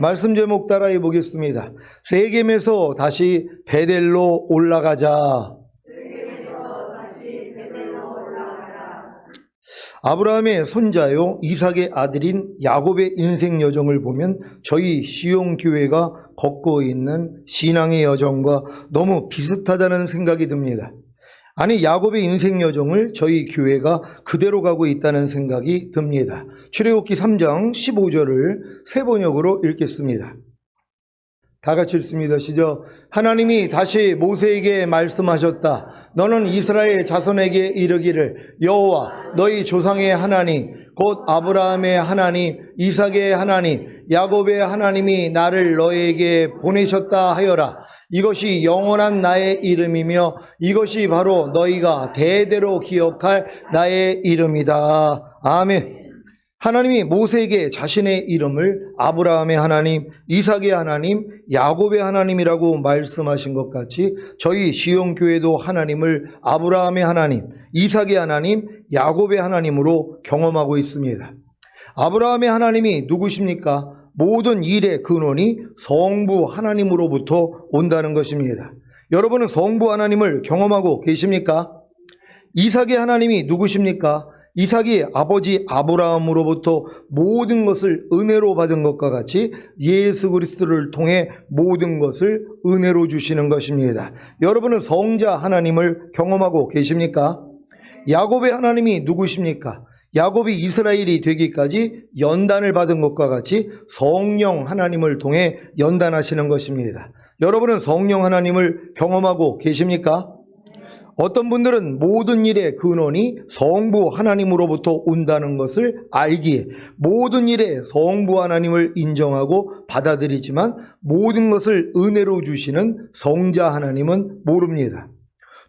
말씀 제목 따라해 보겠습니다. 세겜에서 다시 베델로 올라가자. 아브라함의 손자요 이삭의 아들인 야곱의 인생 여정을 보면 저희 시온교회가 걷고 있는 신앙의 여정과 너무 비슷하다는 생각이 듭니다. 아니, 야곱의 인생 여정을 저희 교회가 그대로 가고 있다는 생각이 듭니다. 출애굽기 3장 15절을 세 번역으로 읽겠습니다. 다 같이 읽습니다. 시작. 하나님이 다시 모세에게 말씀하셨다. 너는 이스라엘 자손에게 이르기를 여호와 너희 조상의 하나님 곧 아브라함의 하나님 이삭의 하나님 야곱의 하나님이 나를 너에게 보내셨다 하여라. 이것이 영원한 나의 이름이며 이것이 바로 너희가 대대로 기억할 나의 이름이다. 아멘. 하나님이 모세에게 자신의 이름을 아브라함의 하나님, 이삭의 하나님, 야곱의 하나님이라고 말씀하신 것 같이 저희 시온교회도 하나님을 아브라함의 하나님, 이삭의 하나님, 야곱의 하나님으로 경험하고 있습니다. 아브라함의 하나님이 누구십니까? 모든 일의 근원이 성부 하나님으로부터 온다는 것입니다. 여러분은 성부 하나님을 경험하고 계십니까? 이삭의 하나님이 누구십니까? 이삭이 아버지 아브라함으로부터 모든 것을 은혜로 받은 것과 같이 예수 그리스도를 통해 모든 것을 은혜로 주시는 것입니다. 여러분은 성자 하나님을 경험하고 계십니까? 야곱의 하나님이 누구십니까? 야곱이 이스라엘이 되기까지 연단을 받은 것과 같이 성령 하나님을 통해 연단하시는 것입니다. 여러분은 성령 하나님을 경험하고 계십니까? 어떤 분들은 모든 일의 근원이 성부 하나님으로부터 온다는 것을 알기에 모든 일에 성부 하나님을 인정하고 받아들이지만 모든 것을 은혜로 주시는 성자 하나님은 모릅니다.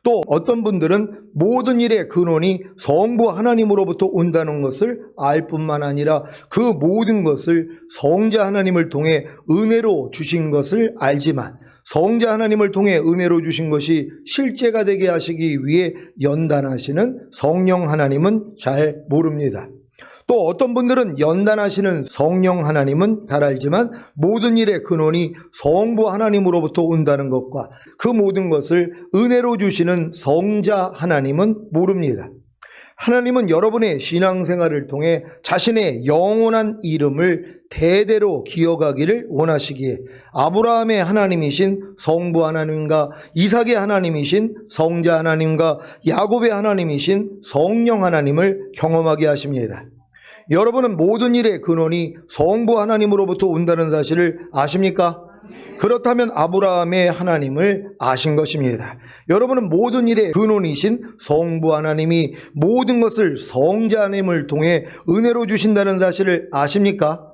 또 어떤 분들은 모든 일의 근원이 성부 하나님으로부터 온다는 것을 알 뿐만 아니라 그 모든 것을 성자 하나님을 통해 은혜로 주신 것을 알지만 성자 하나님을 통해 은혜로 주신 것이 실제가 되게 하시기 위해 연단하시는 성령 하나님은 잘 모릅니다. 또 어떤 분들은 연단하시는 성령 하나님은 잘 알지만 모든 일의 근원이 성부 하나님으로부터 온다는 것과 그 모든 것을 은혜로 주시는 성자 하나님은 모릅니다. 하나님은 여러분의 신앙생활을 통해 자신의 영원한 이름을 대대로 기억하기를 원하시기에 아브라함의 하나님이신 성부 하나님과 이삭의 하나님이신 성자 하나님과 야곱의 하나님이신 성령 하나님을 경험하게 하십니다. 여러분은 모든 일의 근원이 성부 하나님으로부터 온다는 사실을 아십니까? 그렇다면 아브라함의 하나님을 아신 것입니다. 여러분은 모든 일의 근원이신 성부 하나님이 모든 것을 성자 하나님을 통해 은혜로 주신다는 사실을 아십니까?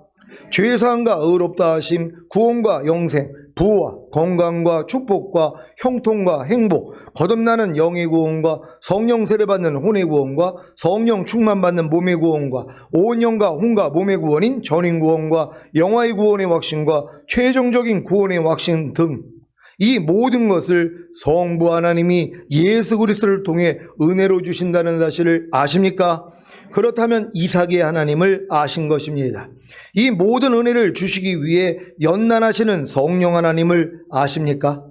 죄사함과 의롭다 하심, 구원과 영생, 부와 건강과 축복과 형통과 행복, 거듭나는 영의 구원과 성령 세례받는 혼의 구원과 성령 충만받는 몸의 구원과 온 영과 혼과 몸의 구원인 전인 구원과 영화의 구원의 확신과 최종적인 구원의 확신 등 이 모든 것을 성부 하나님이 예수 그리스도를 통해 은혜로 주신다는 사실을 아십니까? 그렇다면 이삭의 하나님을 아신 것입니다. 이 모든 은혜를 주시기 위해 연단하시는 성령 하나님을 아십니까?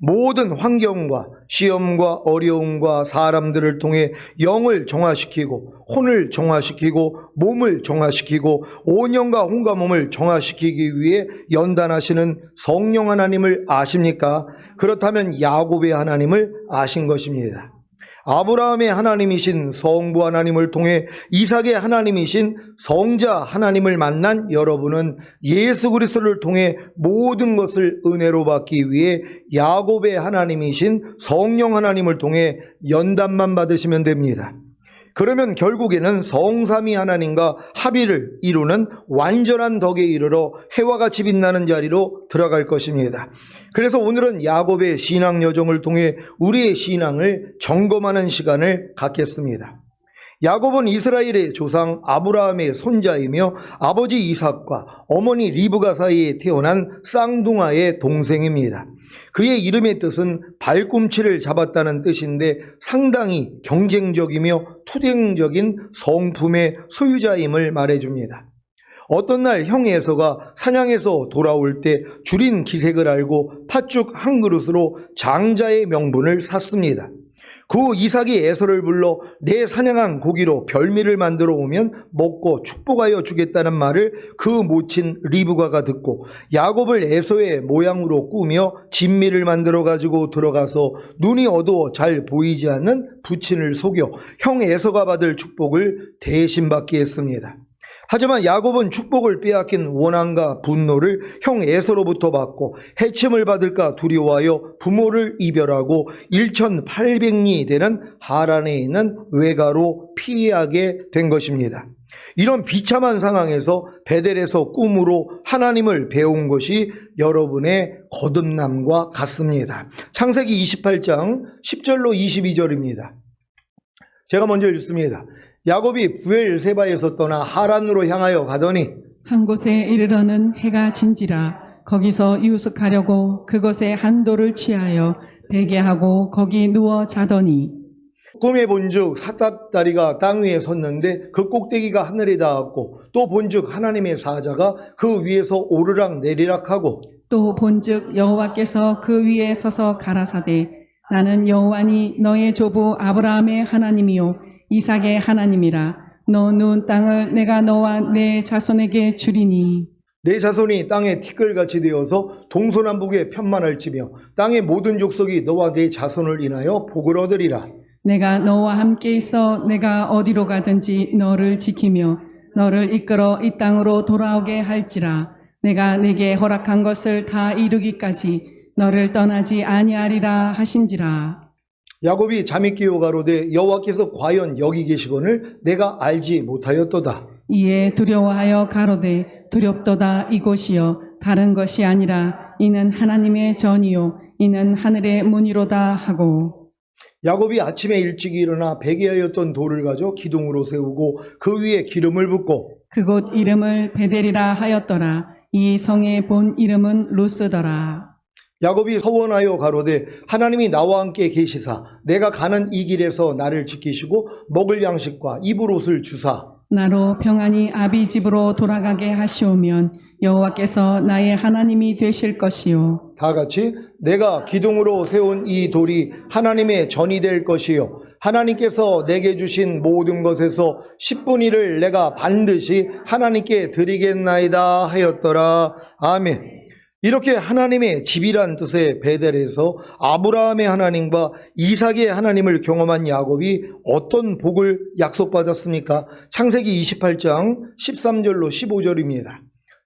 모든 환경과 시험과 어려움과 사람들을 통해 영을 정화시키고 혼을 정화시키고 몸을 정화시키고 온 영과 혼과 몸을 정화시키기 위해 연단하시는 성령 하나님을 아십니까? 그렇다면 야곱의 하나님을 아신 것입니다. 아브라함의 하나님이신 성부 하나님을 통해 이삭의 하나님이신 성자 하나님을 만난 여러분은 예수 그리스도를 통해 모든 것을 은혜로 받기 위해 야곱의 하나님이신 성령 하나님을 통해 연단만 받으시면 됩니다. 그러면 결국에는 성삼위 하나님과 합의를 이루는 완전한 덕에 이르러 해와 같이 빛나는 자리로 들어갈 것입니다. 그래서 오늘은 야곱의 신앙 여정을 통해 우리의 신앙을 점검하는 시간을 갖겠습니다. 야곱은 이스라엘의 조상 아브라함의 손자이며 아버지 이삭과 어머니 리브가 사이에 태어난 쌍둥아의 동생입니다. 그의 이름의 뜻은 발꿈치를 잡았다는 뜻인데 상당히 경쟁적이며 투쟁적인 성품의 소유자임을 말해줍니다. 어떤 날 형 에서가 사냥해서 돌아올 때 줄인 기색을 알고 팥죽 한 그릇으로 장자의 명분을 샀습니다. 그 후 이삭이 에서를 불러 내 사냥한 고기로 별미를 만들어 오면 먹고 축복하여 주겠다는 말을 그 모친 리브가가 듣고 야곱을 에서의 모양으로 꾸며 진미를 만들어 가지고 들어가서 눈이 어두워 잘 보이지 않는 부친을 속여 형 에서가 받을 축복을 대신 받게 했습니다. 하지만 야곱은 축복을 빼앗긴 원한과 분노를 형 에서로부터 받고 해침을 받을까 두려워하여 부모를 이별하고 1800리 되는 하란에 있는 외가로 피하게 된 것입니다. 이런 비참한 상황에서 베델에서 꿈으로 하나님을 배운 것이 여러분의 거듭남과 같습니다. 창세기 28장 10절로 22절입니다. 제가 먼저 읽습니다. 야곱이 부엘세바에서 떠나 하란으로 향하여 가더니 한 곳에 이르러는 해가 진지라 거기서 유숙하려고 그곳에 한 돌을 취하여 베개하고 거기 누워 자더니 꿈에 본즉 사탑다리가 땅 위에 섰는데 그 꼭대기가 하늘에 닿았고 또 본즉 하나님의 사자가 그 위에서 오르락 내리락하고 또 본즉 여호와께서 그 위에 서서 가라사대 나는 여호와니 너의 조부 아브라함의 하나님이요 이삭의 하나님이라 너 누운 땅을 내가 너와 내 자손에게 주리니 내 자손이 땅에 티끌같이 되어서 동서남북에 편만할지며 땅의 모든 족속이 너와 내 자손을 인하여 복을 얻으리라. 내가 너와 함께 있어 내가 어디로 가든지 너를 지키며 너를 이끌어 이 땅으로 돌아오게 할지라 내가 네게 허락한 것을 다 이루기까지 너를 떠나지 아니하리라 하신지라. 야곱이 잠이 깨어 가로되 여호와께서 과연 여기 계시거늘 내가 알지 못하였도다. 이에 두려워하여 가로되 두렵도다 이곳이여 다른 것이 아니라 이는 하나님의 전이요 이는 하늘의 문이로다 하고 야곱이 아침에 일찍 일어나 베개하였던 돌을 가져 기둥으로 세우고 그 위에 기름을 붓고 그곳 이름을 베델이라 하였더라. 이 성의 본 이름은 루스더라. 야곱이 서원하여 가로되 하나님이 나와 함께 계시사 내가 가는 이 길에서 나를 지키시고 먹을 양식과 입을 옷을 주사 나로 평안히 아비 집으로 돌아가게 하시오면 여호와께서 나의 하나님이 되실 것이요 다 같이 내가 기둥으로 세운 이 돌이 하나님의 전이 될 것이요 하나님께서 내게 주신 모든 것에서 10분의 1을 내가 반드시 하나님께 드리겠나이다 하였더라. 아멘. 이렇게 하나님의 집이란 뜻의 베델에서 아브라함의 하나님과 이삭의 하나님을 경험한 야곱이 어떤 복을 약속받았습니까? 창세기 28장 13절로 15절입니다.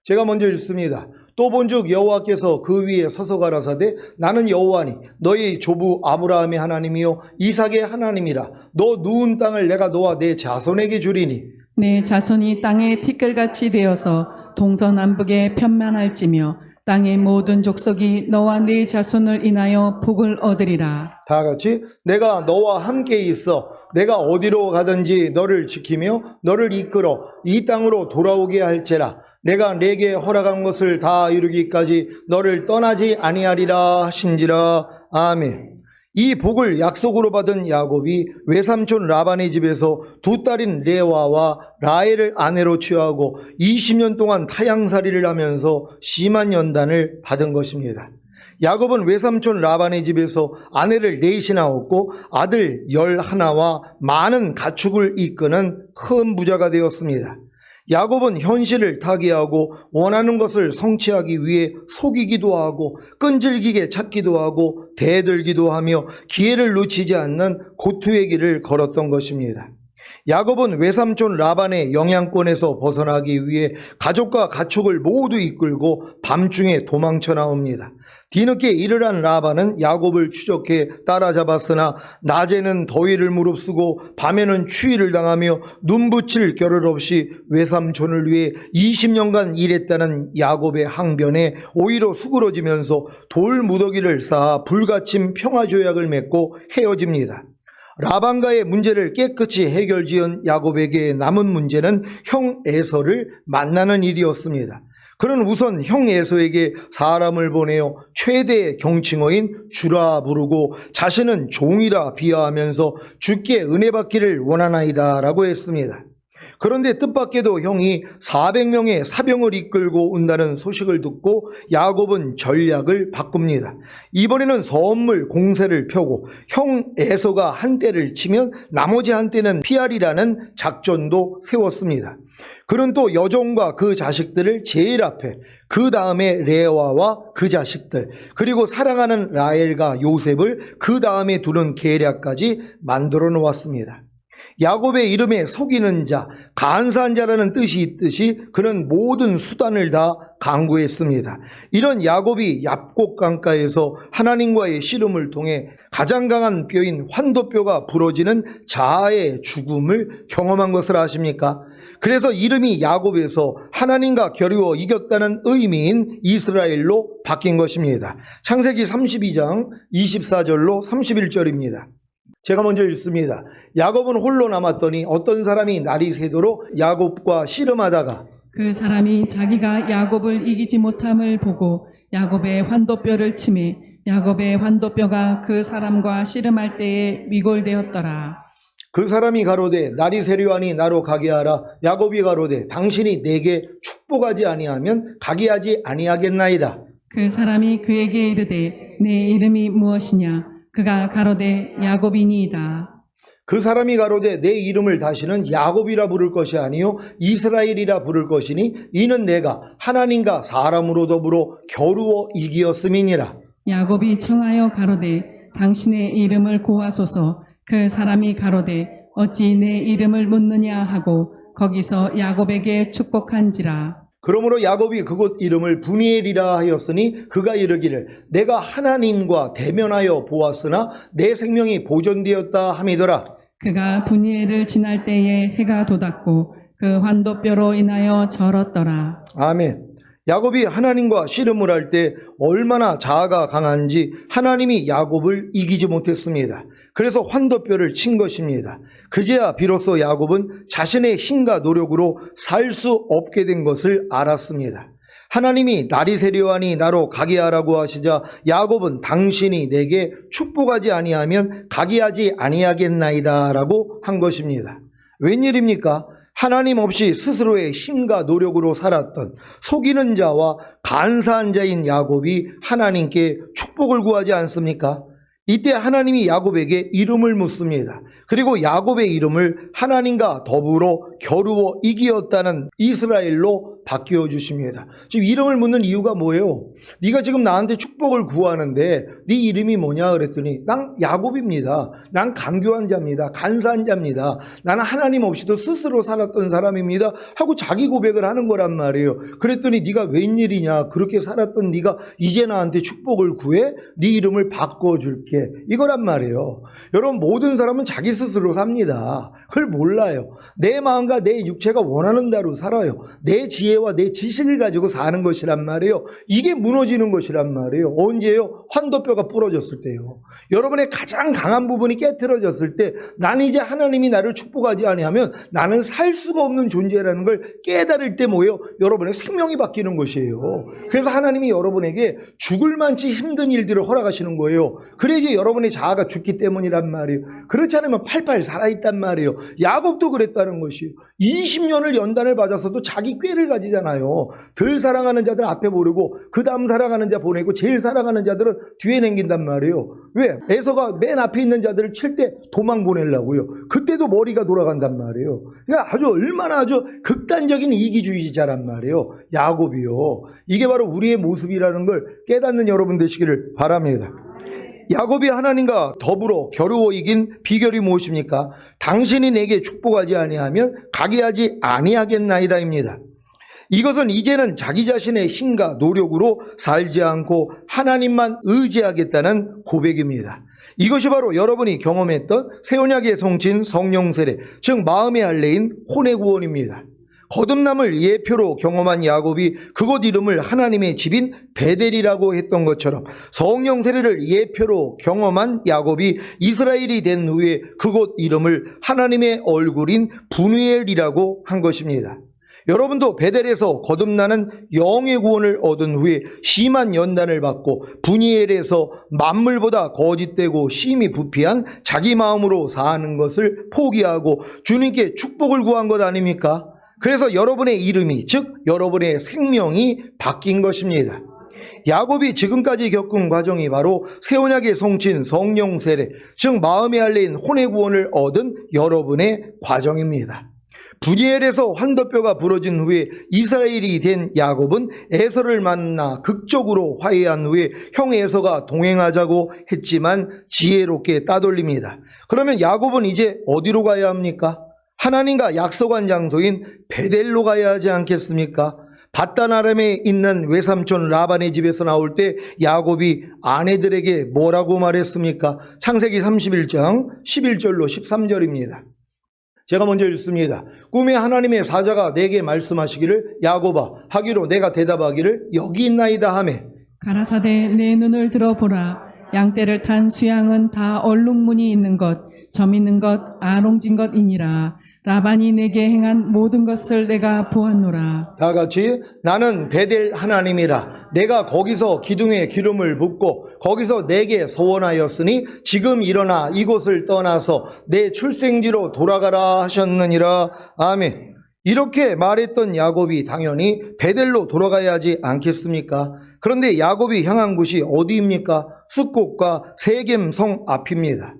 제가 먼저 읽습니다. 또 본즉 여호와께서 그 위에 서서 가라사대 나는 여호와니 너희 조부 아브라함의 하나님이요 이삭의 하나님이라 너 누운 땅을 내가 너와 내 자손에게 주리니 내 자손이 땅의 티끌같이 되어서 동서남북에 편만할지며 땅의 모든 족속이 너와 네 자손을 인하여 복을 얻으리라. 다 같이 내가 너와 함께 있어 내가 어디로 가든지 너를 지키며 너를 이끌어 이 땅으로 돌아오게 할지라 내가 내게 허락한 것을 다 이루기까지 너를 떠나지 아니하리라 하신지라. 아멘. 이 복을 약속으로 받은 야곱이 외삼촌 라반의 집에서 두 딸인 레와와 라헬을 아내로 취하고 20년 동안 타향살이를 하면서 심한 연단을 받은 것입니다. 야곱은 외삼촌 라반의 집에서 아내를 넷이나 얻고 아들 11와 많은 가축을 이끄는 큰 부자가 되었습니다. 야곱은 현실을 타개하고 원하는 것을 성취하기 위해 속이기도 하고 끈질기게 찾기도 하고 대들기도 하며 기회를 놓치지 않는 고투의 길을 걸었던 것입니다. 야곱은 외삼촌 라반의 영향권에서 벗어나기 위해 가족과 가축을 모두 이끌고 밤중에 도망쳐 나옵니다. 뒤늦게 일을 한 라반은 야곱을 추적해 따라잡았으나 낮에는 더위를 무릅쓰고 밤에는 추위를 당하며 눈붙일 겨를 없이 외삼촌을 위해 20년간 일했다는 야곱의 항변에 오히려 수그러지면서 돌무더기를 쌓아 불가침 평화조약을 맺고 헤어집니다. 라반과의 문제를 깨끗이 해결지은 야곱에게 남은 문제는 형 에서를 만나는 일이었습니다. 그는 우선 형 에서에게 사람을 보내어 최대의 경칭어인 주라 부르고 자신은 종이라 비하하면서 주께 은혜 받기를 원하나이다 라고 했습니다. 그런데 뜻밖에도 형이 400명의 사병을 이끌고 온다는 소식을 듣고 야곱은 전략을 바꿉니다. 이번에는 선물 공세를 펴고 형 에서가 한 대를 치면 나머지 한 대는 피하리라는 작전도 세웠습니다. 그는 또 여종과 그 자식들을 제일 앞에, 그 다음에 레아와 그 자식들, 그리고 사랑하는 라헬과 요셉을 그 다음에 두는 계략까지 만들어 놓았습니다. 야곱의 이름에 속이는 자, 간사한 자라는 뜻이 있듯이 그는 모든 수단을 다 강구했습니다. 이런 야곱이 얍곡 강가에서 하나님과의 씨름을 통해 가장 강한 뼈인 환도뼈가 부러지는 자아의 죽음을 경험한 것을 아십니까? 그래서 이름이 야곱에서 하나님과 겨루어 이겼다는 의미인 이스라엘로 바뀐 것입니다. 창세기 32장 24절로 31절입니다. 제가 먼저 읽습니다. 야곱은 홀로 남았더니 어떤 사람이 날이 새도록 야곱과 씨름하다가 그 사람이 자기가 야곱을 이기지 못함을 보고 야곱의 환도뼈를 치매 야곱의 환도뼈가 그 사람과 씨름할 때에 위골되었더라. 그 사람이 가로되 날이 세려하니 나로 가게 하라. 야곱이 가로되 당신이 내게 축복하지 아니하면 가게 하지 아니하겠나이다. 그 사람이 그에게 이르되 내 이름이 무엇이냐? 그가 가로되 야곱이니이다. 그 사람이 가로되 내 이름을 다시는 야곱이라 부를 것이 아니요 이스라엘이라 부를 것이니 이는 내가 하나님과 사람으로 더불어 겨루어 이기었음이니라. 야곱이 청하여 가로되 당신의 이름을 고하소서. 그 사람이 가로되 어찌 내 이름을 묻느냐 하고 거기서 야곱에게 축복한지라. 그러므로 야곱이 그곳 이름을 브니엘이라 하였으니 그가 이르기를 내가 하나님과 대면하여 보았으나 내 생명이 보존되었다 함이더라. 그가 분이엘을 지날 때에 해가 돋았고 그 환도뼈로 인하여 절었더라. 아멘. 야곱이 하나님과 씨름을 할 때 얼마나 자아가 강한지 하나님이 야곱을 이기지 못했습니다. 그래서 환도뼈를 친 것입니다. 그제야 비로소 야곱은 자신의 힘과 노력으로 살 수 없게 된 것을 알았습니다. 하나님이 날이 세려하니 나로 가게 하라고 하시자 야곱은 당신이 내게 축복하지 아니하면 가게 하지 아니하겠나이다 라고 한 것입니다. 웬일입니까? 하나님 없이 스스로의 힘과 노력으로 살았던 속이는 자와 간사한 자인 야곱이 하나님께 축복을 구하지 않습니까? 이때 하나님이 야곱에게 이름을 묻습니다. 그리고 야곱의 이름을 하나님과 더불어 겨루어 이기었다는 이스라엘로 바뀌어 주십니다. 지금 이름을 묻는 이유가 뭐예요? 네가 지금 나한테 축복을 구하는데 네 이름이 뭐냐 그랬더니 난 야곱입니다. 난 간교한 자입니다. 간사한 자입니다. 나는 하나님 없이도 스스로 살았던 사람입니다 하고 자기 고백을 하는 거란 말이에요. 그랬더니 네가 웬일이냐, 그렇게 살았던 네가 이제 나한테 축복을 구해? 네 이름을 바꿔줄게, 이거란 말이에요. 여러분, 모든 사람은 자기 스스로 삽니다. 그걸 몰라요. 내 마음과 내 육체가 원하는 대로 살아요. 내 지혜와 내 지식을 가지고 사는 것이란 말이에요. 이게 무너지는 것이란 말이에요. 언제요? 환도뼈가 부러졌을 때요. 여러분의 가장 강한 부분이 깨트려졌을 때, 나는 이제 하나님이 나를 축복하지 아니하면 나는 살 수가 없는 존재라는 걸 깨달을 때 뭐예요? 여러분의 생명이 바뀌는 것이에요. 그래서 하나님이 여러분에게 죽을 만치 힘든 일들을 허락하시는 거예요. 그래야지 여러분의 자아가 죽기 때문이란 말이에요. 그렇지 않으면 팔팔 살아있단 말이에요. 야곱도 그랬다는 것이에요. 20년을 연단을 받았어도 자기 꾀를 가지잖아요. 덜 사랑하는 자들 앞에 보내고 그 다음 사랑하는 자 보내고 제일 사랑하는 자들은 뒤에 남긴단 말이에요. 왜? 에서가 맨 앞에 있는 자들을 칠 때 도망 보내려고요. 그때도 머리가 돌아간단 말이에요. 그러니까 얼마나 아주 극단적인 이기주의자란 말이에요. 야곱이요. 이게 바로 우리의 모습이라는 걸 깨닫는 여러분 되시기를 바랍니다. 야곱이 하나님과 더불어 겨루어 이긴 비결이 무엇입니까? 당신이 내게 축복하지 아니하면 가게 하지 아니하겠나이다입니다. 이것은 이제는 자기 자신의 힘과 노력으로 살지 않고 하나님만 의지하겠다는 고백입니다. 이것이 바로 여러분이 경험했던 새 언약의 성취인 성령 세례, 즉 마음의 할례인 혼의 구원입니다. 거듭남을 예표로 경험한 야곱이 그곳 이름을 하나님의 집인 베델이라고 했던 것처럼 성령 세례를 예표로 경험한 야곱이 이스라엘이 된 후에 그곳 이름을 하나님의 얼굴인 분우엘이라고 한 것입니다. 여러분도 베델에서 거듭나는 영의 구원을 얻은 후에 심한 연단을 받고 분이엘에서 만물보다 거짓되고 심히 부패한 자기 마음으로 사는 것을 포기하고 주님께 축복을 구한 것 아닙니까? 그래서 여러분의 이름이, 즉 여러분의 생명이 바뀐 것입니다. 야곱이 지금까지 겪은 과정이 바로 새 언약의 성취인 성령 세례, 즉 마음의 할례인 혼의 구원을 얻은 여러분의 과정입니다. 분이엘에서 환도뼈가 부러진 후에 이스라엘이 된 야곱은 에서를 만나 극적으로 화해한 후에 형 에서가 동행하자고 했지만 지혜롭게 따돌립니다. 그러면 야곱은 이제 어디로 가야 합니까? 하나님과 약속한 장소인 베델로 가야 하지 않겠습니까? 밧단 아람에 있는 외삼촌 라반의 집에서 나올 때 야곱이 아내들에게 뭐라고 말했습니까? 창세기 31장 11절로 13절입니다. 제가 먼저 읽습니다. 꿈에 하나님의 사자가 내게 말씀하시기를 야곱아 하기로 내가 대답하기를 여기 있나이다 하매 가라사대 내 눈을 들어보라. 양떼를 탄 수양은 다 얼룩무늬 있는 것, 점 있는 것, 아롱진 것이니라. 라반이 내게 행한 모든 것을 내가 보았노라. 다 같이 나는 베델 하나님이라. 내가 거기서 기둥에 기름을 붓고 거기서 내게 소원하였으니 지금 일어나 이곳을 떠나서 내 출생지로 돌아가라 하셨느니라. 아멘. 이렇게 말했던 야곱이 당연히 베델로 돌아가야 하지 않겠습니까? 그런데 야곱이 향한 곳이 어디입니까? 숫곳과 세겜 성 앞입니다.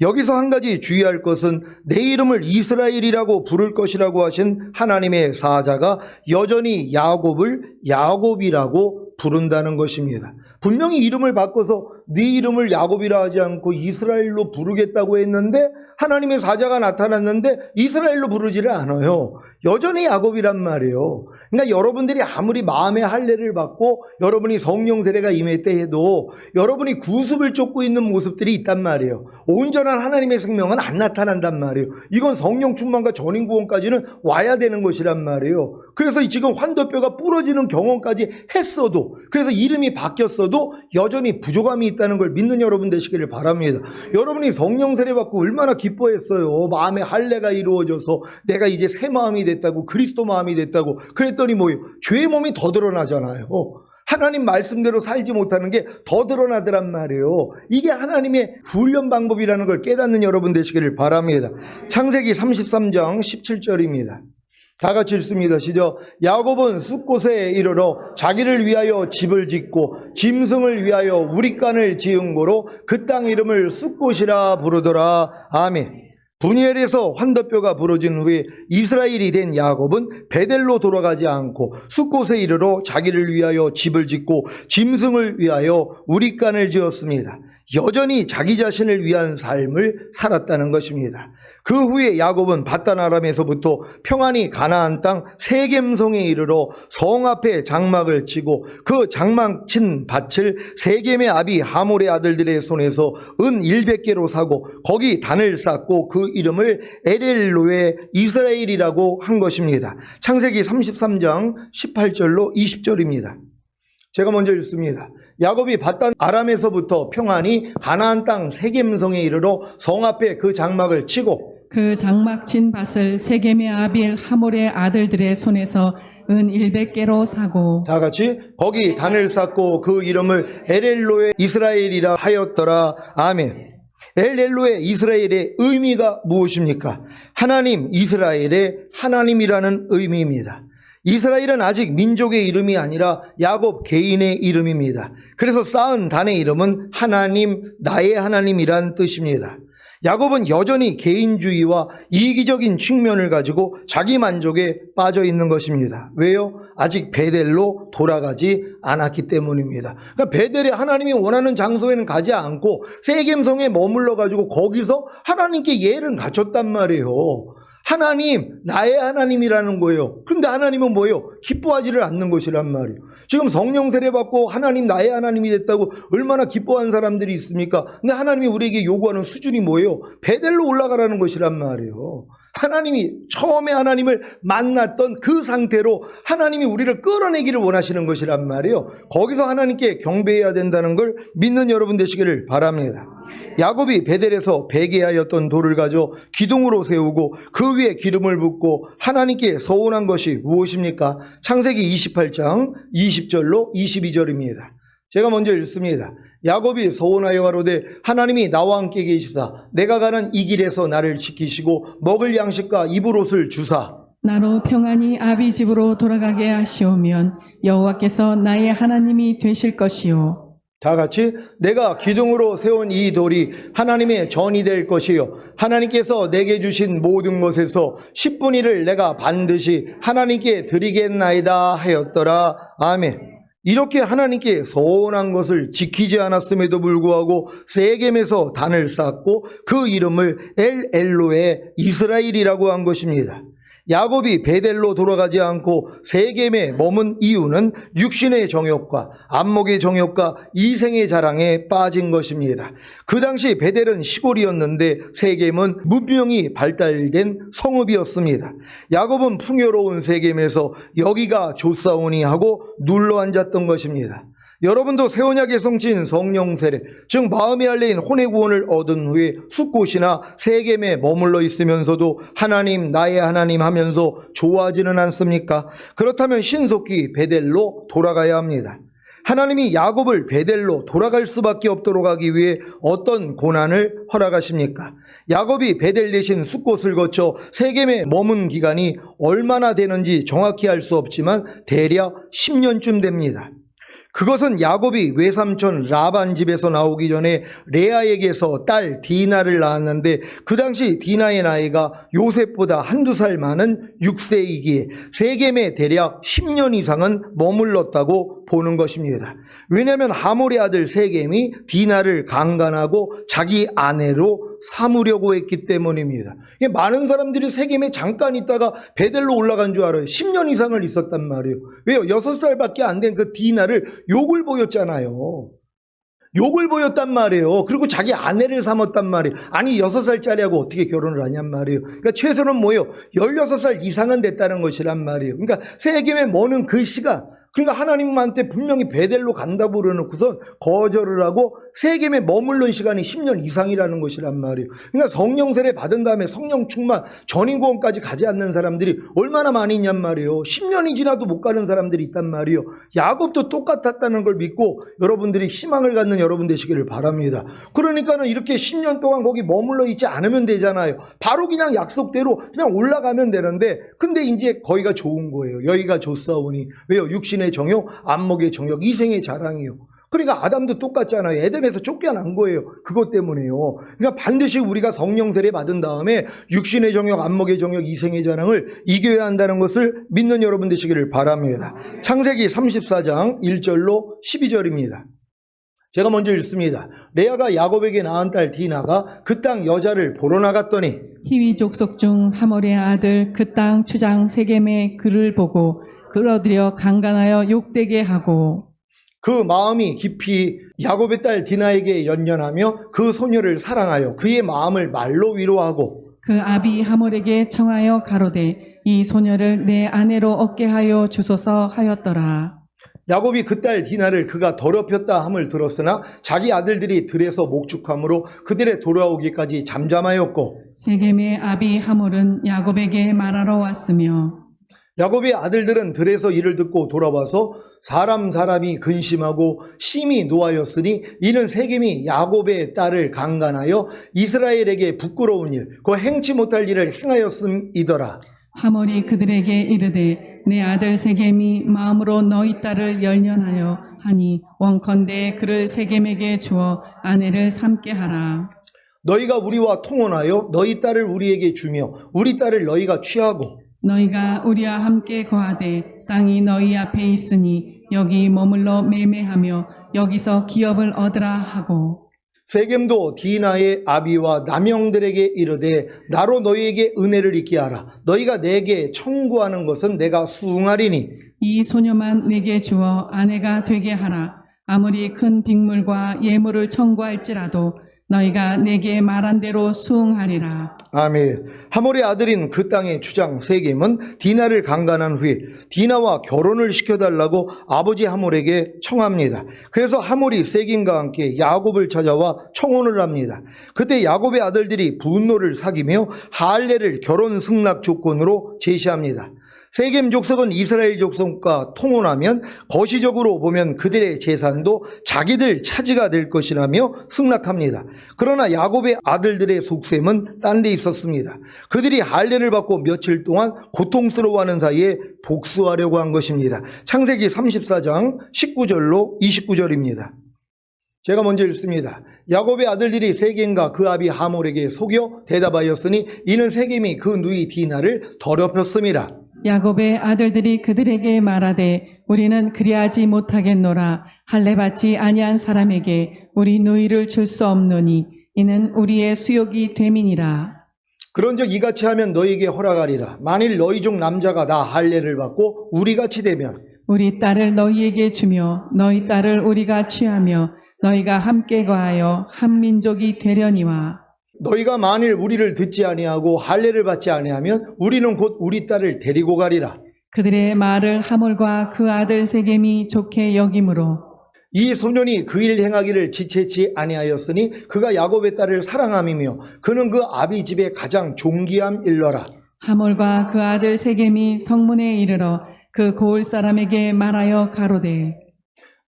여기서 한 가지 주의할 것은 내 이름을 이스라엘이라고 부를 것이라고 하신 하나님의 사자가 여전히 야곱을 야곱이라고 부른다는 것입니다. 분명히 이름을 바꿔서 네 이름을 야곱이라 하지 않고 이스라엘로 부르겠다고 했는데 하나님의 사자가 나타났는데 이스라엘로 부르지를 않아요. 여전히 야곱이란 말이에요. 그러니까 여러분들이 아무리 마음의 할례를 받고 여러분이 성령 세례가 임했다 해도 여러분이 구습을 쫓고 있는 모습들이 있단 말이에요. 온전한 하나님의 생명은 안 나타난단 말이에요. 이건 성령 충만과 전인 구원까지는 와야 되는 것이란 말이에요. 그래서 지금 환도뼈가 부러지는 경험까지 했어도, 그래서 이름이 바뀌었어도 여전히 부족함이 있다는 걸 믿는 여러분 되시기를 바랍니다. 여러분이 성령 세례 받고 얼마나 기뻐했어요. 마음의 할례가 이루어져서 내가 이제 새 마음이 됐다고, 그리스도 마음이 됐다고. 그랬더니 뭐예요? 죄의 몸이 더 드러나잖아요. 하나님 말씀대로 살지 못하는 게 더 드러나더란 말이에요. 이게 하나님의 훈련 방법이라는 걸 깨닫는 여러분 되시기를 바랍니다. 창세기 33장 17절입니다. 다 같이 읽습니다. 시작. 야곱은 숫곳에 이르러 자기를 위하여 집을 짓고 짐승을 위하여 우릿간을 지은 고로 그 땅 이름을 숫곳이라 부르더라. 아멘. 분이엘에서 환도뼈가 부러진 후에 이스라엘이 된 야곱은 베델로 돌아가지 않고 숫곳에 이르러 자기를 위하여 집을 짓고 짐승을 위하여 우릿간을 지었습니다. 여전히 자기 자신을 위한 삶을 살았다는 것입니다. 그 후에 야곱은 밧단 아람에서부터 평안히 가나안 땅 세겜성에 이르러 성 앞에 장막을 치고 그 장막 친 밭을 세겜의 아비 하몰의 아들들의 손에서 은 100개로 사고 거기 단을 쌓고 그 이름을 엘엘로에 이스라엘이라고 한 것입니다. 창세기 33장 18절로 20절입니다. 제가 먼저 읽습니다. 야곱이 밧단 아람에서부터 평안히 가나안 땅 세겜성에 이르러 성 앞에 그 장막을 치고 그 장막 친 밭을 세겜의 아빌 하몰의 아들들의 손에서 은 100개로 사고 다 같이 거기 단을 쌓고 그 이름을 엘엘로에 이스라엘이라 하였더라. 아멘. 엘엘로에 이스라엘의 의미가 무엇입니까? 하나님, 이스라엘의 하나님이라는 의미입니다. 이스라엘은 아직 민족의 이름이 아니라 야곱 개인의 이름입니다. 그래서 쌓은 단의 이름은 하나님, 나의 하나님이란 뜻입니다. 야곱은 여전히 개인주의와 이기적인 측면을 가지고 자기 만족에 빠져 있는 것입니다. 왜요? 아직 베델로 돌아가지 않았기 때문입니다. 그러니까 베델에 하나님이 원하는 장소에는 가지 않고 세겜성에 머물러 가지고 거기서 하나님께 예를 갖췄단 말이에요. 하나님, 나의 하나님이라는 거예요. 그런데 하나님은 뭐예요? 기뻐하지를 않는 것이란 말이에요. 지금 성령 세례 받고 하나님 나의 하나님이 됐다고 얼마나 기뻐하는 사람들이 있습니까? 근데 하나님이 우리에게 요구하는 수준이 뭐예요? 베델로 올라가라는 것이란 말이에요. 하나님이 처음에 하나님을 만났던 그 상태로 하나님이 우리를 끌어내기를 원하시는 것이란 말이에요. 거기서 하나님께 경배해야 된다는 걸 믿는 여러분 되시기를 바랍니다. 야곱이 베델에서 베개하였던 돌을 가져 기둥으로 세우고 그 위에 기름을 붓고 하나님께 서원한 것이 무엇입니까? 창세기 28장 20절로 22절입니다. 제가 먼저 읽습니다. 야곱이 서원하여 가로되 하나님이 나와 함께 계시사 내가 가는 이 길에서 나를 지키시고 먹을 양식과 입을 옷을 주사 나로 평안히 아비 집으로 돌아가게 하시오면 여호와께서 나의 하나님이 되실 것이요 다 같이 내가 기둥으로 세운 이 돌이 하나님의 전이 될 것이요 하나님께서 내게 주신 모든 것에서 10분의 1을 내가 반드시 하나님께 드리겠나이다 하였더라. 아멘. 이렇게 하나님께 서원한 것을 지키지 않았음에도 불구하고 세겜에서 단을 쌓고 그 이름을 엘엘로에 이스라엘이라고 한 것입니다. 야곱이 베델로 돌아가지 않고 세겜에 머문 이유는 육신의 정욕과 안목의 정욕과 이생의 자랑에 빠진 것입니다. 그 당시 베델은 시골이었는데 세겜은 문명이 발달된 성읍이었습니다. 야곱은 풍요로운 세겜에서 여기가 좋사오니 하고 눌러앉았던 것입니다. 여러분도 새 언약의 성취인 성령 세례, 즉 마음의 할례인 혼의 구원을 얻은 후에 숫곳이나 세겜에 머물러 있으면서도 하나님 나의 하나님 하면서 좋아하지는 않습니까? 그렇다면 신속히 베델로 돌아가야 합니다. 하나님이 야곱을 베델로 돌아갈 수밖에 없도록 하기 위해 어떤 고난을 허락하십니까? 야곱이 베델 대신 숫곳을 거쳐 세겜에 머문 기간이 얼마나 되는지 정확히 알 수 없지만 대략 10년쯤 됩니다. 그것은 야곱이 외삼촌 라반 집에서 나오기 전에 레아에게서 딸 디나를 낳았는데 그 당시 디나의 나이가 요셉보다 한두 살 많은 6세이기에 세겜에 대략 10년 이상은 머물렀다고 보는 것입니다. 왜냐하면 하몰의 아들 세겜이 디나를 강간하고 자기 아내로 삼으려고 했기 때문입니다. 많은 사람들이 세겜에 잠깐 있다가 베델로 올라간 줄 알아요. 10년 이상을 있었단 말이에요. 왜요? 6살밖에 안 된 그 디나를 욕을 보였잖아요. 욕을 보였단 말이에요. 그리고 자기 아내를 삼았단 말이에요. 아니 6살짜리하고 어떻게 결혼을 하냔 말이에요. 그러니까 최소는 뭐예요? 16살 이상은 됐다는 것이란 말이에요. 그러니까 세겜에 머는 그 시간, 그러니까 하나님한테 분명히 베델로 간다고 그러놓고선 거절을 하고 세겜에 머물른 시간이 10년 이상이라는 것이란 말이에요. 그러니까 성령 세례 받은 다음에 성령 충만 전인구원까지 가지 않는 사람들이 얼마나 많이 있냔 말이에요. 10년이 지나도 못 가는 사람들이 있단 말이에요. 야곱도 똑같았다는 걸 믿고 여러분들이 희망을 갖는 여러분 되시기를 바랍니다. 그러니까는 이렇게 10년 동안 거기 머물러 있지 않으면 되잖아요. 바로 그냥 약속대로 그냥 올라가면 되는데, 근데 이제 거기가 좋은 거예요. 여기가 좋사오니. 왜요? 육신의 정욕, 안목의 정욕, 이생의 자랑이요. 그러니까 아담도 똑같잖아요. 에덴에서 쫓겨난 거예요. 그것 때문에요. 그러니까 반드시 우리가 성령 세례 받은 다음에 육신의 정욕, 안목의 정욕, 이생의 자랑을 이겨야 한다는 것을 믿는 여러분 되시기를 바랍니다. 창세기 34장 1절로 12절입니다. 제가 먼저 읽습니다. 레아가 야곱에게 낳은 딸 디나가 그 땅 여자를 보러 나갔더니 히위 족속 중 하몰의 아들 그 땅 추장 세겜의 그를 보고 끌어들여 강간하여 욕되게 하고 그 마음이 깊이 야곱의 딸 디나에게 연연하며 그 소녀를 사랑하여 그의 마음을 말로 위로하고 그 아비 하몰에게 청하여 가로되 이 소녀를 내 아내로 얻게 하여 주소서 하였더라. 야곱이 그 딸 디나를 그가 더럽혔다 함을 들었으나 자기 아들들이 들에서 목축함으로 그들의 돌아오기까지 잠잠하였고 세겜의 아비 하몰은 야곱에게 말하러 왔으며 야곱의 아들들은 들에서 이를 듣고 돌아와서 사람이 근심하고 심히 노하였으니 이는 세겜이 야곱의 딸을 강간하여 이스라엘에게 부끄러운 일, 그 행치 못할 일을 행하였음이더라. 하몰이 그들에게 이르되 내 아들 세겜이 마음으로 너희 딸을 열련하여 하니 원컨대 그를 세겜에게 주어 아내를 삼게 하라. 너희가 우리와 통혼하여 너희 딸을 우리에게 주며 우리 딸을 너희가 취하고 너희가 우리와 함께 거하되 땅이 너희 앞에 있으니 여기 머물러 매매하며 여기서 기업을 얻으라 하고 세겜도 디나의 아비와 남형들에게 이르되 나로 너희에게 은혜를 있게 하라. 너희가 내게 청구하는 것은 내가 수응하리니 이 소녀만 내게 주어 아내가 되게 하라. 아무리 큰 빅물과 예물을 청구할지라도 너희가 내게 말한 대로 수응하리라. 아멘. 하몰의 아들인 그 땅의 주장 세겜은 디나를 강간한 후에 디나와 결혼을 시켜달라고 아버지 하몰에게 청합니다. 그래서 하몰이 세겜과 함께 야곱을 찾아와 청혼을 합니다. 그때 야곱의 아들들이 분노를 사귀며 할례를 결혼 승낙 조건으로 제시합니다. 세겜 족속은 이스라엘 족속과 통혼하면 거시적으로 보면 그들의 재산도 자기들 차지가 될 것이라며 승낙합니다. 그러나 야곱의 아들들의 속셈은 딴 데 있었습니다. 그들이 할례를 받고 며칠 동안 고통스러워하는 사이에 복수하려고 한 것입니다. 창세기 34장 19절로 29절입니다. 제가 먼저 읽습니다. 야곱의 아들들이 세겜과 그 아비 하몰에게 속여 대답하였으니 이는 세겜이 그 누이 디나를 더럽혔음이라. 야곱의 아들들이 그들에게 말하되 우리는 그리하지 못하겠노라. 할례 받지 아니한 사람에게 우리 누이를 줄 수 없노니 이는 우리의 수욕이 됨이니라. 그런즉 이같이 하면 너희에게 허락하리라. 만일 너희 중 남자가 나 할례를 받고 우리같이 되면 우리 딸을 너희에게 주며 너희 딸을 우리가 취하며 너희가 함께 거하여 한 민족이 되려니와. 너희가 만일 우리를 듣지 아니하고 할례를 받지 아니하면 우리는 곧 우리 딸을 데리고 가리라. 그들의 말을 하몰과 그 아들 세겜이 좋게 여김으로 이 소년이 그 일 행하기를 지체치 아니하였으니 그가 야곱의 딸을 사랑함이며 그는 그 아비 집에 가장 존귀함 일러라. 하몰과 그 아들 세겜이 성문에 이르러 그 고을 사람에게 말하여 가로되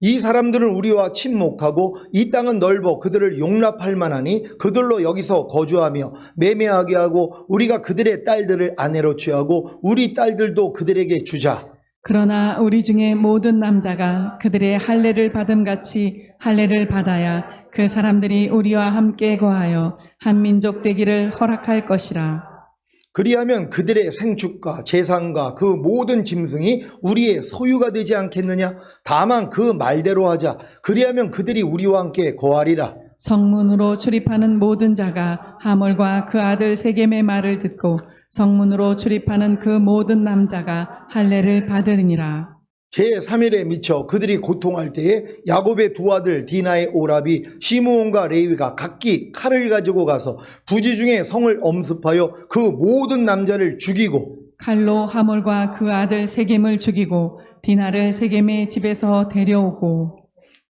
이 사람들은 우리와 친목하고 이 땅은 넓어 그들을 용납할 만하니 그들로 여기서 거주하며 매매하게 하고 우리가 그들의 딸들을 아내로 취하고 우리 딸들도 그들에게 주자. 그러나 우리 중에 모든 남자가 그들의 할례를 받음같이 할례를 받아야 그 사람들이 우리와 함께 거하여 한 민족 되기를 허락할 것이라. 그리하면 그들의 생축과 재산과 그 모든 짐승이 우리의 소유가 되지 않겠느냐? 다만 그 말대로 하자. 그리하면 그들이 우리와 함께 거하리라. 성문으로 출입하는 모든 자가 하몰과 그 아들 세겜의 말을 듣고 성문으로 출입하는 그 모든 남자가 할례를 받으리니라. 제3일에 미쳐 그들이 고통할 때에 야곱의 두 아들 디나의 오라비 시므온과 레위가 각기 칼을 가지고 가서 부지 중에 성을 엄습하여 그 모든 남자를 죽이고 칼로 하몰과 그 아들 세겜을 죽이고 디나를 세겜의 집에서 데려오고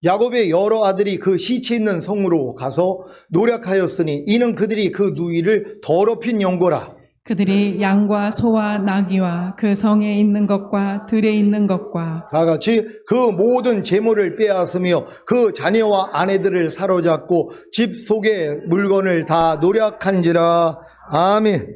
야곱의 여러 아들이 그 시체 있는 성으로 가서 노력하였으니 이는 그들이 그 누이를 더럽힌 영고라. 그들이 양과 소와 나귀와 그 성에 있는 것과 들에 있는 것과 다 같이 그 모든 재물을 빼앗으며 그 자녀와 아내들을 사로잡고 집 속의 물건을 다 노력한지라. 아멘.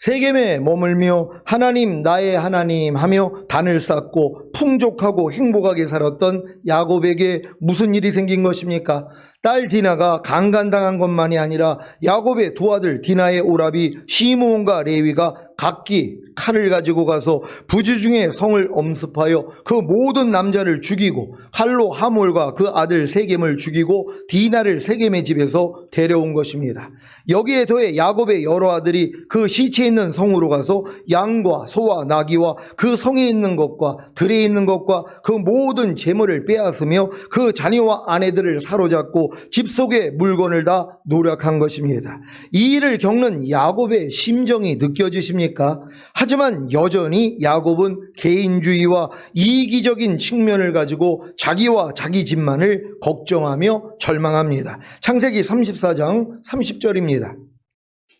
세겜에 머물며 하나님 나의 하나님 하며 단을 쌓고 풍족하고 행복하게 살았던 야곱에게 무슨 일이 생긴 것입니까? 딸 디나가 강간당한 것만이 아니라 야곱의 두 아들 디나의 오라비 시므온과 레위가 각기 칼을 가지고 가서 부지 중에 성을 엄습하여 그 모든 남자를 죽이고 칼로 하몰과 그 아들 세겜을 죽이고 디나를 세겜의 집에서 데려온 것입니다. 여기에 더해 야곱의 여러 아들이 그 시체 있는 성으로 가서 양과 소와 나귀와 그 성에 있는 것과 들에 있는 것과 그 모든 재물을 빼앗으며 그 자녀와 아내들을 사로잡고 집 속의 물건을 다 노력한 것입니다. 이 일을 겪는 야곱의 심정이 느껴지십니까? 하지만 여전히 야곱은 개인주의와 이기적인 측면을 가지고 자기와 자기 집만을 걱정하며 절망합니다. 창세기 34장 30절입니다.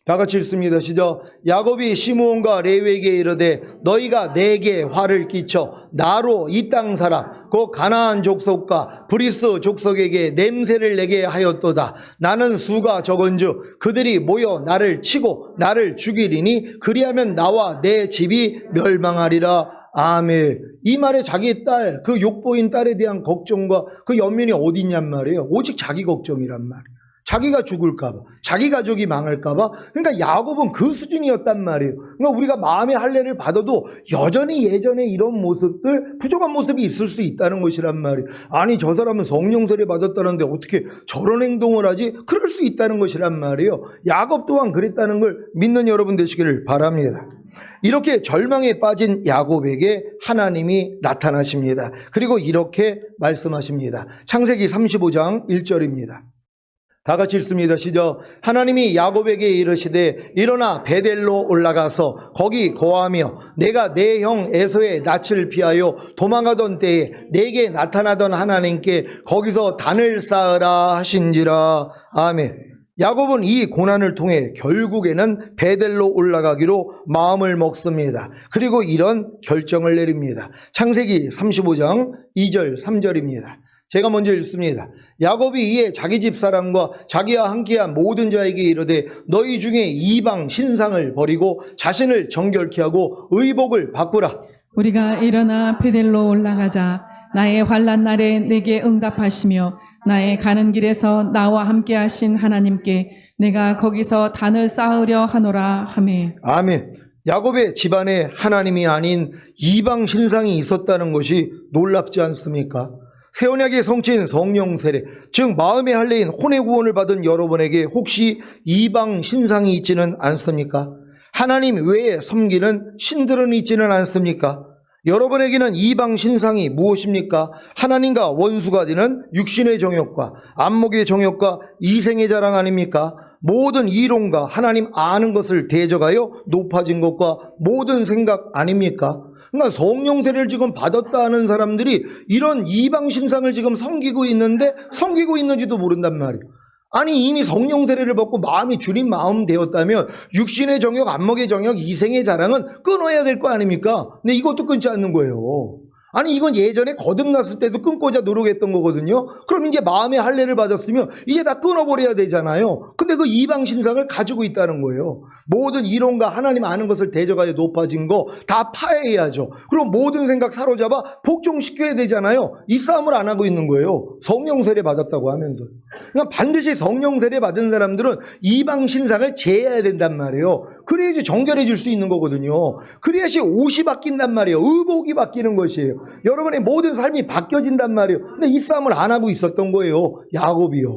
다 같이 읽습니다. 시작. 야곱이 시므온과 레위에게 이르되 너희가 내게 화를 끼쳐 나로 이 땅 사람 곧 가나안 족속과 브리스 족속에게 냄새를 내게 하였도다. 나는 수가 적은즉 그들이 모여 나를 치고 나를 죽이리니 그리하면 나와 내 집이 멸망하리라. 아멘. 이 말에 자기 딸, 그 욕보인 딸에 대한 걱정과 그 연민이 어디 있냔 말이에요. 오직 자기 걱정이란 말이에요. 자기가 죽을까봐, 자기 가족이 망할까봐. 그러니까 야곱은 그 수준이었단 말이에요. 그러니까 우리가 마음의 할례를 받아도 여전히 예전에 이런 모습들, 부족한 모습이 있을 수 있다는 것이란 말이에요. 아니 저 사람은 성령 세례 받았다는데 어떻게 저런 행동을 하지? 그럴 수 있다는 것이란 말이에요. 야곱 또한 그랬다는 걸 믿는 여러분 되시기를 바랍니다. 이렇게 절망에 빠진 야곱에게 하나님이 나타나십니다. 그리고 이렇게 말씀하십니다. 창세기 35장 1절입니다. 다 같이 읽습니다. 시작. 하나님이 야곱에게 이르시되 일어나 베델로 올라가서 거기 거하며 내가 내 형 에서의 낯을 피하여 도망하던 때에 내게 나타나던 하나님께 거기서 단을 쌓으라 하신지라. 아멘. 야곱은 이 고난을 통해 결국에는 베델로 올라가기로 마음을 먹습니다. 그리고 이런 결정을 내립니다. 창세기 35장 2절 3절입니다. 제가 먼저 읽습니다. 야곱이 이에 자기 집사람과 자기와 함께한 모든 자에게 이르되 너희 중에 이방 신상을 버리고 자신을 정결케 하고 의복을 바꾸라. 우리가 일어나 베델로 올라가자. 나의 환난 날에 내게 응답하시며 나의 가는 길에서 나와 함께 하신 하나님께 내가 거기서 단을 쌓으려 하노라 하매. 아멘. 야곱의 집안에 하나님이 아닌 이방 신상이 있었다는 것이 놀랍지 않습니까? 새언약의 성취인 성령 세례, 즉 마음의 할례인 혼의 구원을 받은 여러분에게 혹시 이방 신상이 있지는 않습니까? 하나님 외에 섬기는 신들은 있지는 않습니까? 여러분에게는 이방 신상이 무엇입니까? 하나님과 원수가 되는 육신의 정욕과 안목의 정욕과 이생의 자랑 아닙니까? 모든 이론과 하나님 아는 것을 대적하여 높아진 것과 모든 생각 아닙니까? 그러니까 성령 세례를 지금 받았다 하는 사람들이 이런 이방 신상을 지금 섬기고 있는데 섬기고 있는지도 모른단 말이에요. 아니 이미 성령 세례를 받고 마음이 주님 마음 되었다면 육신의 정욕, 안목의 정욕, 이생의 자랑은 끊어야 될 거 아닙니까? 근데 이것도 끊지 않는 거예요. 아니 이건 예전에 거듭났을 때도 끊고자 노력했던 거거든요. 그럼 이제 마음의 할례를 받았으면 이제 다 끊어버려야 되잖아요. 근데 그 이방 신상을 가지고 있다는 거예요. 모든 이론과 하나님 아는 것을 대적하여 높아진 거 다 파해야죠. 그럼 모든 생각 사로잡아 복종시켜야 되잖아요. 이 싸움을 안 하고 있는 거예요. 성령 세례 받았다고 하면서. 그러니까 반드시 성령 세례 받은 사람들은 이방 신상을 제해야 된단 말이에요. 그래야지 정결해질 수 있는 거거든요. 그래야지 옷이 바뀐단 말이에요. 의복이 바뀌는 것이에요. 여러분의 모든 삶이 바뀌어진단 말이에요. 근데 이 싸움을 안 하고 있었던 거예요. 야곱이요.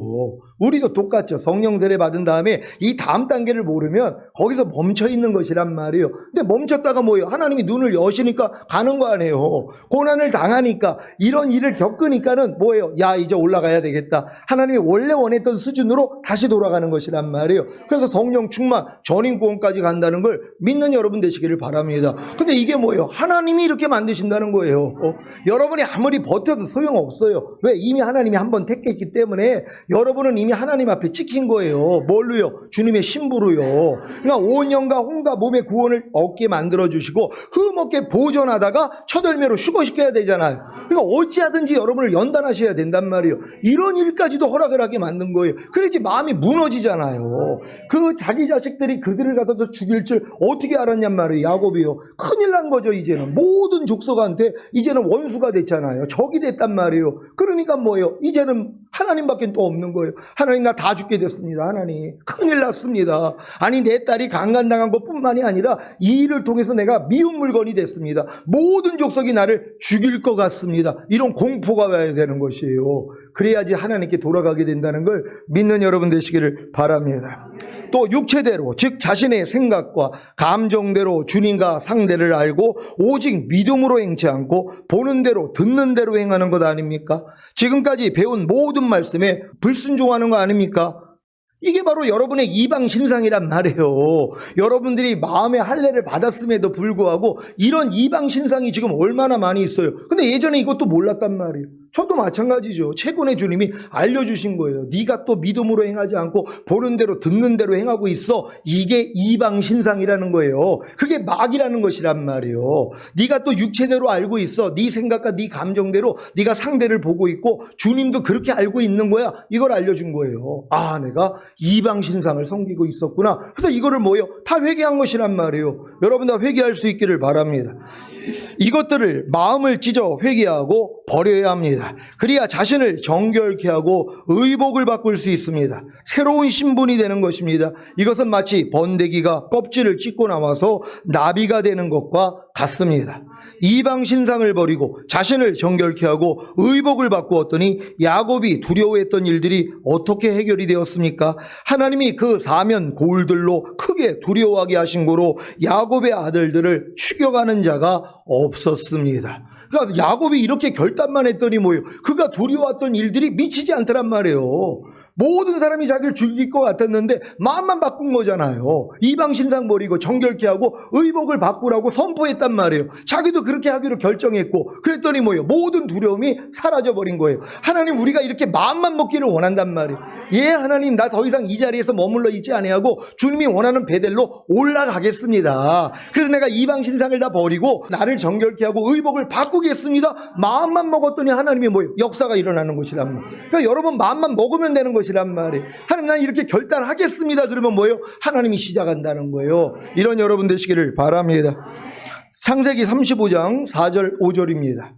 우리도 똑같죠. 성령 세례 받은 다음에 이 다음 단계를 모르면 거기서 멈춰 있는 것이란 말이에요. 근데 멈췄다가 뭐예요? 하나님이 눈을 여시니까 가는 거 아니에요. 고난을 당하니까 이런 일을 겪으니까는 뭐예요? 야 이제 올라가야 되겠다. 하나님이 원래 원했던 수준으로 다시 돌아가는 것이란 말이에요. 그래서 성령 충만, 전인 구원까지 간다는 걸 믿는 여러분 되시기를 바랍니다. 근데 이게 뭐예요? 하나님이 이렇게 만드신다는 거예요. 여러분이 아무리 버텨도 소용없어요. 왜? 이미 하나님이 한번 택했기 때문에 여러분은 이미 하나님 앞에 찍힌 거예요. 뭘로요? 주님의 신부로요. 그러니까 온 영과 혼과 몸의 구원을 얻게 만들어주시고 흠없게 보존하다가 첫 열매로 휴거시켜야 되잖아요. 그러니까 어찌하든지 여러분을 연단하셔야 된단 말이에요. 이런 일까지도 허락을 하게 만든 거예요. 그래야지 마음이 무너지잖아요. 그 자기 자식들이 그들을 가서도 죽일 줄 어떻게 알았냔 말이에요. 야곱이요. 큰일 난 거죠. 이제는 모든 족속한테 이제는 원수가 됐잖아요. 적이 됐단 말이에요. 그러니까 뭐예요? 이제는 하나님밖에 또 없는 거예요. 하나님 나 다 죽게 됐습니다. 하나님 큰일 났습니다. 아니 내 딸이 강간당한 것뿐만이 아니라 이 일을 통해서 내가 미운 물건이 됐습니다. 모든 족속이 나를 죽일 것 같습니다. 이런 공포가 와야 되는 것이에요. 그래야지 하나님께 돌아가게 된다는 걸 믿는 여러분 되시기를 바랍니다. 또 육체대로 즉 자신의 생각과 감정대로 주님과 상대를 알고 오직 믿음으로 행치 않고 보는 대로 듣는 대로 행하는 것 아닙니까? 지금까지 배운 모든 말씀에 불순종하는 거 아닙니까? 이게 바로 여러분의 이방 신상이란 말이에요. 여러분들이 마음의 할례를 받았음에도 불구하고 이런 이방 신상이 지금 얼마나 많이 있어요. 근데 예전에 이것도 몰랐단 말이에요. 저도 마찬가지죠. 최근에 주님이 알려주신 거예요. 네가 또 믿음으로 행하지 않고 보는 대로 듣는 대로 행하고 있어. 이게 이방 신상이라는 거예요. 그게 마귀라는 것이란 말이에요. 네가 또 육체대로 알고 있어. 네 생각과 네 감정대로 네가 상대를 보고 있고 주님도 그렇게 알고 있는 거야. 이걸 알려준 거예요. 아, 내가 이방 신상을 섬기고 있었구나. 그래서 이거를 뭐예요? 다 회개한 것이란 말이에요. 여러분 다 회개할 수 있기를 바랍니다. 이것들을 마음을 찢어 회개하고 버려야 합니다. 그래야 자신을 정결케 하고 의복을 바꿀 수 있습니다. 새로운 신분이 되는 것입니다. 이것은 마치 번데기가 껍질을 찢고 나와서 나비가 되는 것과 같습니다. 이방 신상을 버리고 자신을 정결케 하고 의복을 바꾸었더니 야곱이 두려워했던 일들이 어떻게 해결이 되었습니까? 하나님이 그 사면 고울들로 크게 두려워하게 하신 고로 야곱의 아들들을 추격하는 자가 없었습니다. 그러니까 야곱이 이렇게 결단만 했더니 뭐예요? 그가 두려워했던 일들이 미치지 않더란 말이에요. 모든 사람이 자기를 죽일 것 같았는데 마음만 바꾼 거잖아요. 이방 신상 버리고 정결케 하고 의복을 바꾸라고 선포했단 말이에요. 자기도 그렇게 하기로 결정했고 그랬더니 뭐예요? 모든 두려움이 사라져버린 거예요. 하나님, 우리가 이렇게 마음만 먹기를 원한단 말이에요. 예, 하나님, 나 더 이상 이 자리에서 머물러 있지 아니하고 주님이 원하는 베델로 올라가겠습니다. 그래서 내가 이방 신상을 다 버리고 나를 정결케 하고 의복을 바꾸겠습니다. 마음만 먹었더니 하나님이 뭐예요? 역사가 일어나는 것이란 말이에요. 그러니까 여러분, 마음만 먹으면 되는 것이란 말이에요. 하나님, 난 이렇게 결단하겠습니다. 그러면 뭐예요? 하나님이 시작한다는 거예요. 이런 여러분 되시기를 바랍니다. 창세기 35장 4절 5절입니다.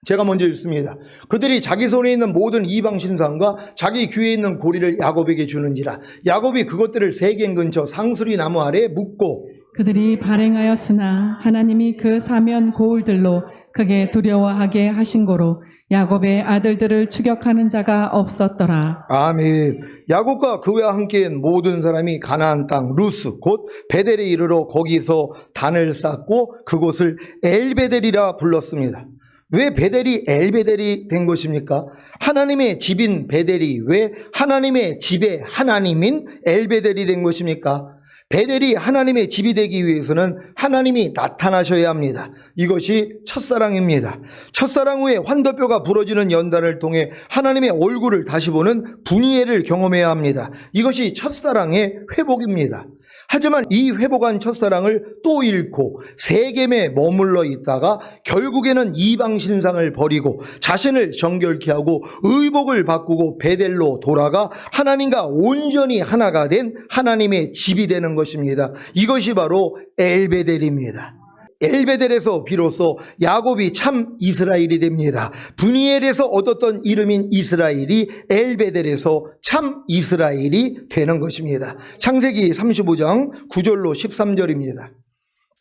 제가 먼저 읽습니다. 그들이 자기 손에 있는 모든 이방 신상과 자기 귀에 있는 고리를 야곱에게 주는지라. 야곱이 그것들을 세겜 근처 상수리 나무 아래에 묻고, 그들이 발행하였으나 하나님이 그 사면 고울들로 크게 두려워하게 하신 고로 야곱의 아들들을 추격하는 자가 없었더라. 아멘. 야곱과 그와 함께한 모든 사람이 가나안 땅 루스 곧 베델에 이르러 거기서 단을 쌓고 그곳을 엘베델이라 불렀습니다. 왜 베델이 엘베델이 된 것입니까? 하나님의 집인 베델이 왜 하나님의 집의 하나님인 엘베델이 된 것입니까? 베델이 하나님의 집이 되기 위해서는 하나님이 나타나셔야 합니다. 이것이 첫사랑입니다. 첫사랑 후에 환도뼈가 부러지는 연단을 통해 하나님의 얼굴을 다시 보는 분이엘을 경험해야 합니다. 이것이 첫사랑의 회복입니다. 하지만 이 회복한 첫사랑을 또 잃고 세겜에 머물러 있다가 결국에는 이방 신상을 버리고 자신을 정결케 하고 의복을 바꾸고 베델로 돌아가 하나님과 온전히 하나가 된 하나님의 집이 되는 것입니다. 이것이 바로 엘베델입니다. 엘베델에서 비로소 야곱이 참 이스라엘이 됩니다. 분이엘에서 얻었던 이름인 이스라엘이 엘베델에서 참 이스라엘이 되는 것입니다. 창세기 35장 9절로 13절입니다.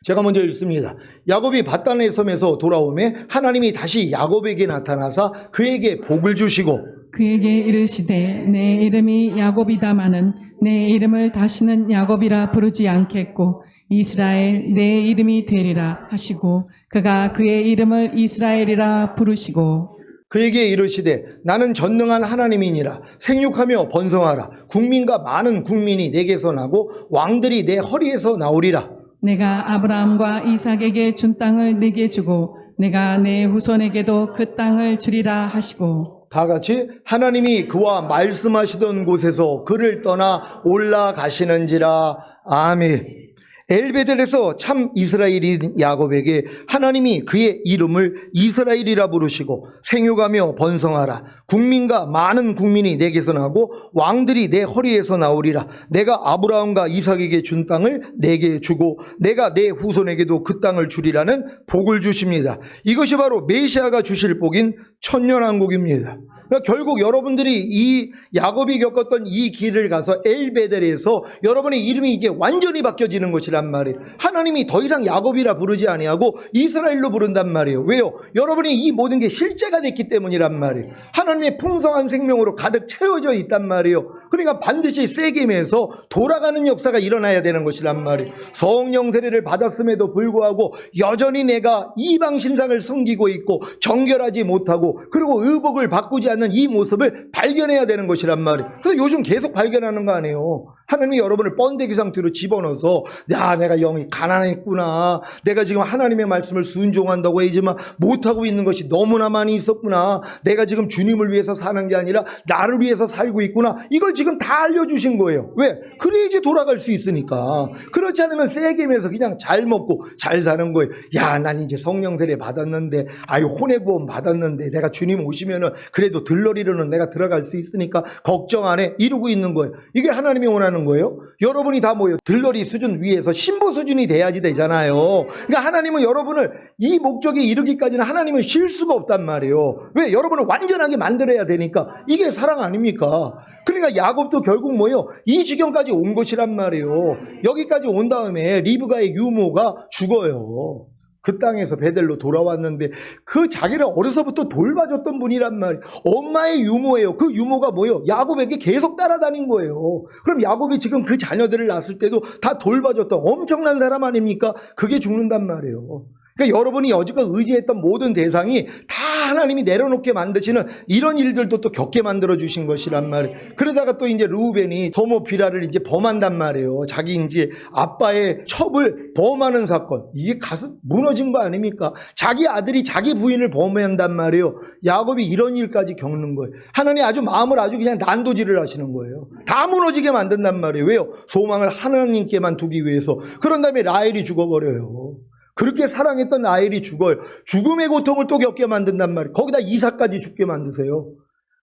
제가 먼저 읽습니다. 야곱이 밧단의 섬에서 돌아오매 하나님이 다시 야곱에게 나타나사 그에게 복을 주시고 그에게 이르시되 내 이름이 야곱이다마는 내 이름을 다시는 야곱이라 부르지 않겠고 이스라엘 내 이름이 되리라 하시고 그가 그의 이름을 이스라엘이라 부르시고 그에게 이르시되 나는 전능한 하나님이니라. 생육하며 번성하라. 국민과 많은 국민이 내게서 나고 왕들이 내 허리에서 나오리라. 내가 아브라함과 이삭에게 준 땅을 네게 주고 내가 내 후손에게도 그 땅을 주리라 하시고 다 같이 하나님이 그와 말씀하시던 곳에서 그를 떠나 올라가시는지라. 아멘. 엘베델에서 참 이스라엘인 야곱에게 하나님이 그의 이름을 이스라엘이라 부르시고 생육하며 번성하라. 국민과 많은 국민이 내게서 나고 왕들이 내 허리에서 나오리라. 내가 아브라함과 이삭에게 준 땅을 내게 주고 내가 내 후손에게도 그 땅을 주리라는 복을 주십니다. 이것이 바로 메시아가 주실 복인 천년왕국입니다. 그러니까 결국 여러분들이 이 야곱이 겪었던 이 길을 가서 엘베델에서 여러분의 이름이 이제 완전히 바뀌어지는 것이란 말이에요. 하나님이 더 이상 야곱이라 부르지 아니하고 이스라엘로 부른단 말이에요. 왜요? 여러분이 이 모든 게 실제가 됐기 때문이란 말이에요. 하나님의 풍성한 생명으로 가득 채워져 있단 말이에요. 그러니까 반드시 세겜에서 돌아가는 역사가 일어나야 되는 것이란 말이에요. 성령 세례를 받았음에도 불구하고 여전히 내가 이방 신상을 섬기고 있고 정결하지 못하고 그리고 의복을 바꾸지 않는 이 모습을 발견해야 되는 것이란 말이에요. 그래서 요즘 계속 발견하는 거 아니에요. 하나님이 여러분을 번데기 상태로 집어넣어서 야, 내가 영이 가난했구나. 내가 지금 하나님의 말씀을 순종한다고 하지만 못하고 있는 것이 너무나 많이 있었구나. 내가 지금 주님을 위해서 사는 게 아니라 나를 위해서 살고 있구나. 이걸 지금 다 알려주신 거예요. 왜? 그래야지 돌아갈 수 있으니까. 그렇지 않으면 세겜에서 그냥 잘 먹고 잘 사는 거예요. 야, 난 이제 성령 세례 받았는데 아유 혼외보험 받았는데 내가 주님 오시면은 그래도 들러리로는 내가 들어갈 수 있으니까 걱정 안 해. 이러고 있는 거예요. 이게 하나님이 원하는 하는 거예요? 여러분이 다 뭐예요? 들러리 수준 위에서 신부 수준이 돼야지 되잖아요. 그러니까 하나님은 여러분을 이 목적에 이르기까지는 하나님은 쉴 수가 없단 말이에요. 왜? 여러분을 완전하게 만들어야 되니까. 이게 사랑 아닙니까? 그러니까 야곱도 결국 뭐예요? 이 지경까지 온 것이란 말이에요. 여기까지 온 다음에 리브가의 유모가 죽어요. 그 땅에서 베델로 돌아왔는데 그 자기를 어려서부터 돌봐줬던 분이란 말이에요. 엄마의 유모예요. 그 유모가 뭐예요? 야곱에게 계속 따라다닌 거예요. 그럼 야곱이 지금 그 자녀들을 낳았을 때도 다 돌봐줬던 엄청난 사람 아닙니까? 그게 죽는단 말이에요. 그러니까 여러분이 여지껏 의지했던 모든 대상이 다 하나님이 내려놓게 만드시는 이런 일들도 또 겪게 만들어 주신 것이란 말이에요. 그러다가 또 이제 르우벤이 소모 비라를 이제 범한단 말이에요. 자기 이제 아빠의 첩을 범하는 사건. 이게 가슴 무너진 거 아닙니까? 자기 아들이 자기 부인을 범한단 말이에요. 야곱이 이런 일까지 겪는 거예요. 하나님 아주 마음을 아주 그냥 난도질을 하시는 거예요. 다 무너지게 만든단 말이에요. 왜요? 소망을 하나님께만 두기 위해서. 그런 다음에 라헬이 죽어버려요. 그렇게 사랑했던 라헬이 죽어요. 죽음의 고통을 또 겪게 만든단 말이에요. 거기다 이삭까지 죽게 만드세요.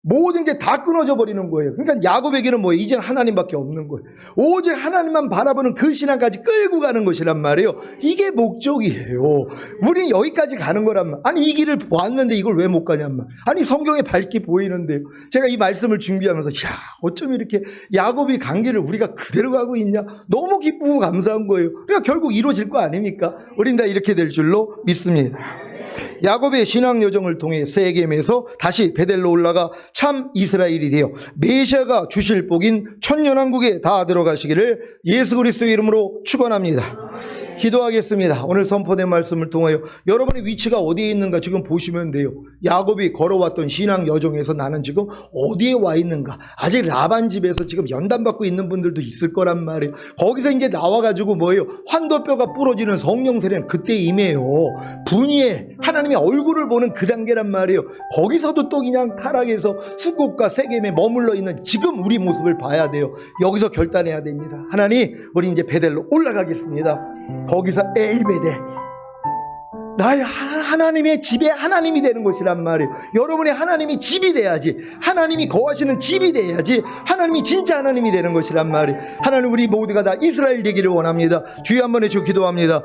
모든 게 다 끊어져 버리는 거예요. 그러니까 야곱에게는 뭐예요? 이제는 하나님밖에 없는 거예요. 오직 하나님만 바라보는 그 신앙까지 끌고 가는 것이란 말이에요. 이게 목적이에요. 우리는 여기까지 가는 거란 말. 아니 이 길을 왔는데 이걸 왜 못 가냔 말. 아니 성경에 밝게 보이는데요. 제가 이 말씀을 준비하면서 야 어쩜 이렇게 야곱이 간 길을 우리가 그대로 가고 있냐. 너무 기쁘고 감사한 거예요. 그러니까 결국 이루어질 거 아닙니까? 우린 다 이렇게 될 줄로 믿습니다. 야곱의 신앙 여정을 통해 세겜에서 다시 베델로 올라가 참 이스라엘이 되어 메시아가 주실 복인 천년왕국에 다 들어가시기를 예수 그리스도의 이름으로 축원합니다. 기도하겠습니다. 오늘 선포된 말씀을 통하여 여러분의 위치가 어디에 있는가 지금 보시면 돼요. 야곱이 걸어왔던 신앙 여정에서 나는 지금 어디에 와 있는가. 아직 라반 집에서 지금 연단받고 있는 분들도 있을 거란 말이에요. 거기서 이제 나와가지고 뭐예요? 환도뼈가 부러지는 성령 세례는 그때 임해요. 분이에 하나님의 얼굴을 보는 그 단계란 말이에요. 거기서도 또 그냥 타락해서 수국과 세겜에 머물러 있는 지금 우리 모습을 봐야 돼요. 여기서 결단해야 됩니다. 하나님, 우리 이제 베델로 올라가겠습니다. 거기서 에이베데 나의 하나님의 집에 하나님이 되는 것이란 말이에요. 여러분의 하나님이 집이 돼야지, 하나님이 거하시는 집이 돼야지 하나님이 진짜 하나님이 되는 것이란 말이에요. 하나님, 우리 모두가 다 이스라엘 되기를 원합니다. 주여 한번 해주시고 기도합니다.